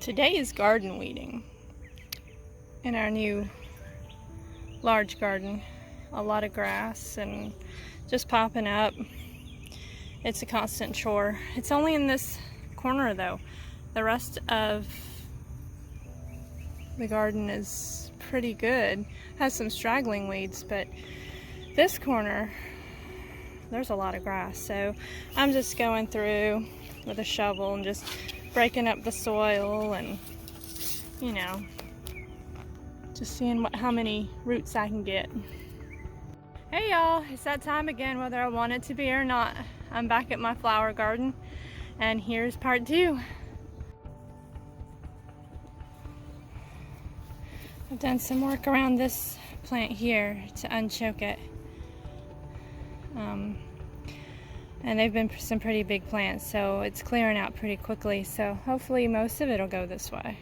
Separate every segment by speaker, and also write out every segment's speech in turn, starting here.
Speaker 1: Today is garden weeding in our new large garden. A lot of grass and just popping up. It's a constant chore. It's only in this corner though. The rest of the garden is pretty good. Has some straggling weeds, but this corner, there's a lot of grass. So I'm just going through with a shovel and just breaking up the soil and, you know, just seeing how many roots I can get. Hey y'all, it's that time again, whether I want it to be or not. I'm back at my flower garden, and here's part 2. I've done some work around this plant here to unchoke it. And they've been some pretty big plants, so it's clearing out pretty quickly. So hopefully most of it will go this way.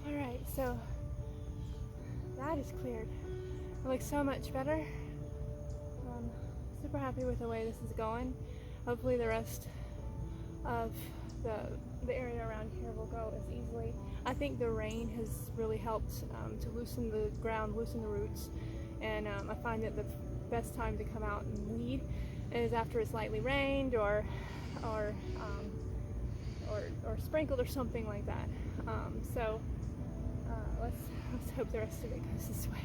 Speaker 1: Alright, so that is cleared. It looks so much better. Super happy with the way this is going. Hopefully the rest of the area around here will go as easily. I think the rain has really helped to loosen the ground, loosen the roots, and I find that the best time to come out and weed is after it's lightly rained or sprinkled or something like that. So let's hope the rest of it goes this way.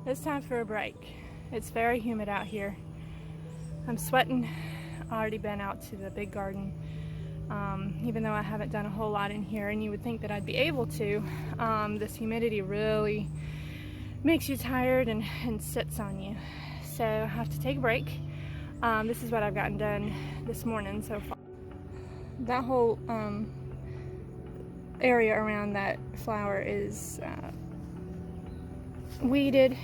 Speaker 1: It's time for a break. It's very humid out here. I'm sweating. I've already been out to the big garden, even though I haven't done a whole lot in here, and you would think that I'd be able to. This humidity really makes you tired and sits on you. So I have to take a break. This is what I've gotten done this morning so far. That whole area around that flower is weeded.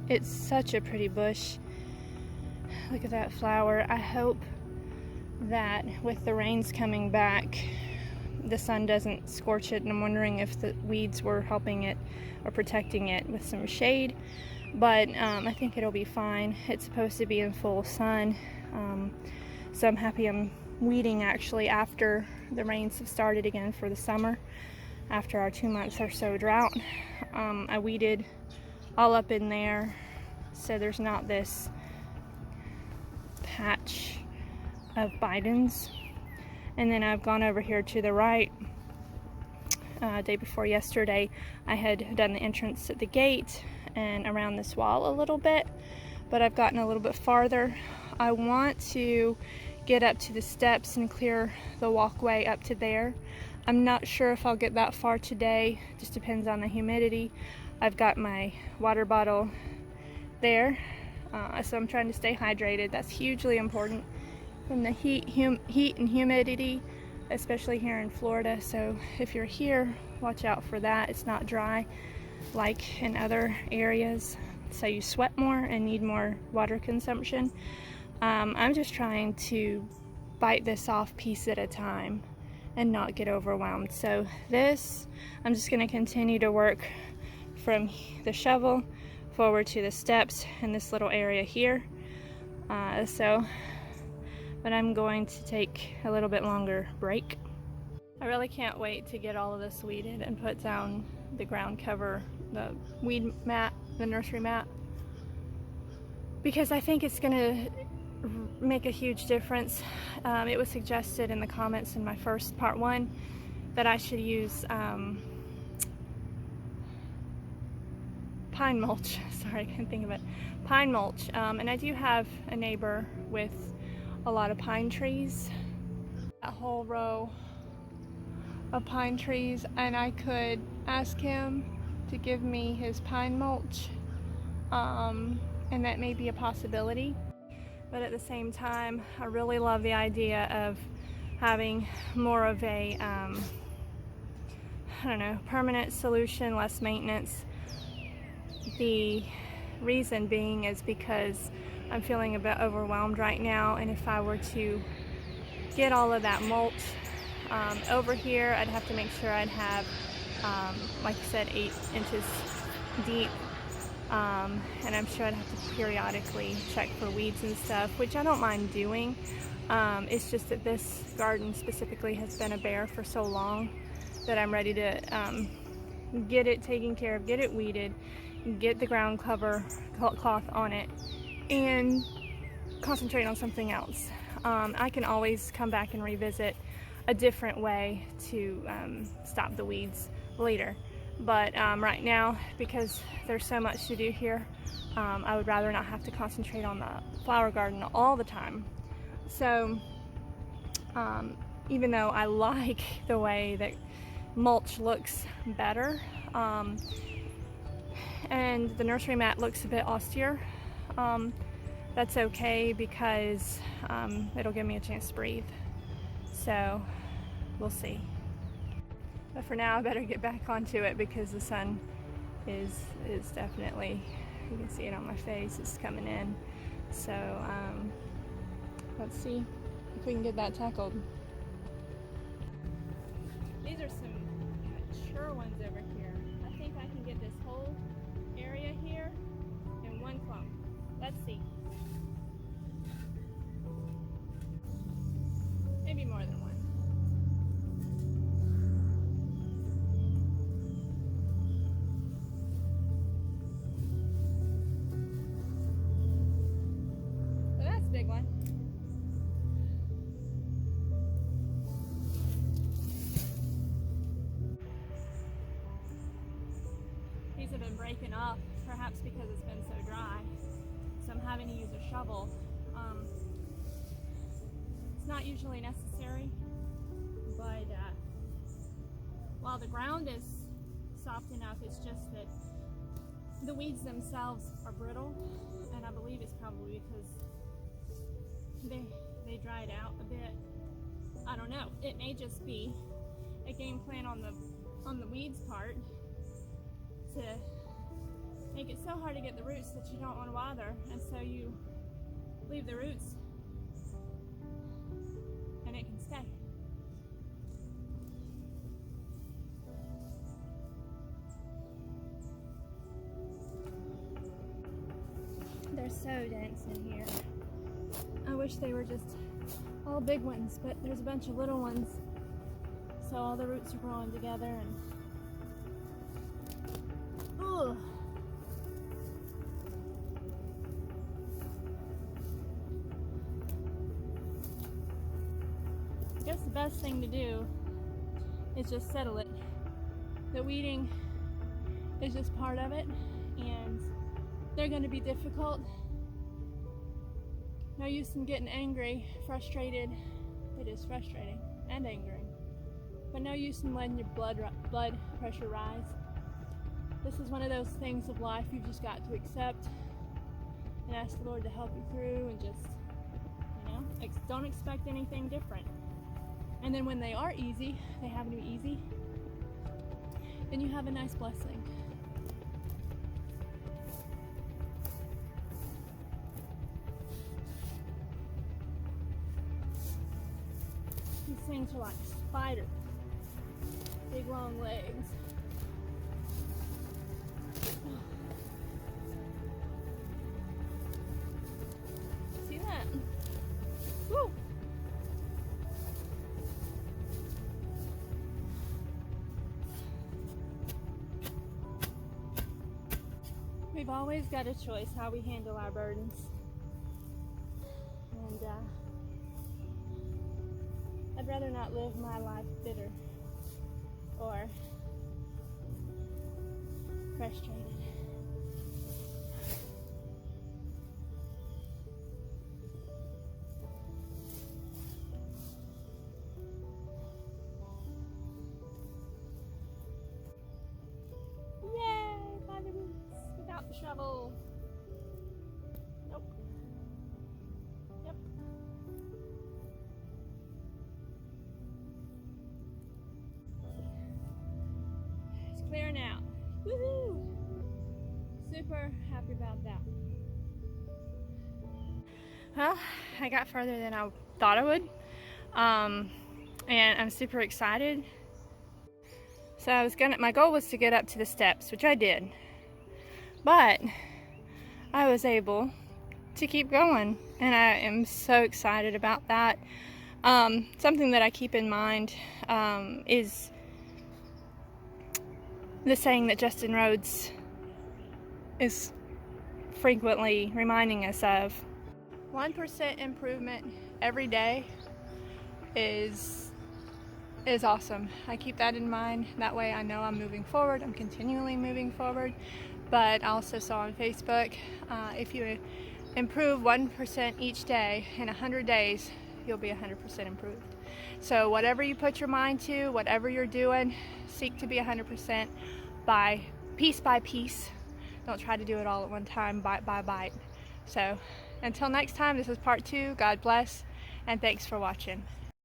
Speaker 1: It's such a pretty bush. Look at that flower. I hope that with the rains coming back, the sun doesn't scorch it, and I'm wondering if the weeds were helping it or protecting it with some shade. But I think it'll be fine. It's supposed to be in full sun, so I'm happy I'm weeding actually after the rains have started again for the summer, after our 2 months or so drought. I weeded all up in there so there's not this patch of Bidens. And then I've gone over here to the right. Day before yesterday I had done the entrance at the gate and around this wall a little bit, but I've gotten a little bit farther. I want to get up to the steps and clear the walkway up to there. I'm not sure if I'll get that far today, just depends on the humidity. I've got my water bottle there, so I'm trying to stay hydrated. That's hugely important from the heat and humidity, especially here in Florida. So if you're here, watch out for that. It's not dry like in other areas, so you sweat more and need more water consumption. I'm just trying to bite this off piece at a time and not get overwhelmed. So this, I'm just going to continue to work from the shovel forward to the steps in this little area here. But I'm going to take a little bit longer break. I really can't wait to get all of this weeded and put down the ground cover, the weed mat, the nursery mat, because I think it's gonna make a huge difference. It was suggested in the comments in my first part 1 that I should use pine mulch. Sorry, I couldn't think of it. Pine mulch. And I do have a neighbor with a lot of pine trees. That whole row of pine trees, and I could ask him to give me his pine mulch, and that may be a possibility. But at the same time, I really love the idea of having more of a, I don't know, permanent solution, less maintenance. The reason being is because I'm feeling a bit overwhelmed right now, and if I were to get all of that mulch over here, I'd have to make sure I'd have, like I said, 8 inches deep. And I'm sure I'd have to periodically check for weeds and stuff, which I don't mind doing. It's just that this garden specifically has been a bear for so long that I'm ready to get it taken care of, get it weeded, get the ground cover cloth on it, and concentrate on something else. I can always come back and revisit a different way to stop the weeds later. But right now, because there's so much to do here, I would rather not have to concentrate on the flower garden all the time. So even though I like the way that mulch looks better, and the nursery mat looks a bit austere, that's okay because it'll give me a chance to breathe. So we'll see. But for now, I better get back onto it because the sun is definitely, you can see it on my face, it's coming in. So let's see if we can get that tackled. These are some mature ones over here. I think I can get this whole area here in one clump. Let's see. Maybe more than one. So that's a big one. These have been breaking up, perhaps because it's been so dry. So I'm having to use a shovel. It's not usually necessary, but while the ground is soft enough, it's just that the weeds themselves are brittle, and I believe it's probably because they dried out a bit. I don't know. It may just be a game plan on the weeds part to make it so hard to get the roots that you don't want to bother, and so you leave the roots and it can stay. They're so dense in here. I wish they were just all big ones, but there's a bunch of little ones, so all the roots are growing together and ugh. I guess the best thing to do is just settle it. The weeding is just part of it, and they're going to be difficult. No use in getting angry, frustrated. It is frustrating and angering, but no use in letting your blood pressure rise. This is one of those things of life you've just got to accept and ask the Lord to help you through, and just, you know, don't expect anything different. And then when they are easy, they happen to be easy, then you have a nice blessing. These things are like spiders, big long legs. See that? Woo! We've always got a choice how we handle our burdens. And I'd rather not live my life bitter or frustrated. happy about that. Well, I got further than I thought I would, and I'm super excited. So my goal was to get up to the steps, which I did, but I was able to keep going, and I am so excited about that. Something that I keep in mind is the saying that Justin Rhodes is frequently reminding us of. 1% improvement every day is awesome. I keep that in mind. That way I know I'm moving forward. I'm continually moving forward. But I also saw on Facebook, if you improve 1% each day in 100 days, you'll be 100% improved. So whatever you put your mind to, whatever you're doing, seek to be 100% piece by piece. Don't try to do it all at one time, bite by bite. So until next time, this is part 2. God bless, and thanks for watching.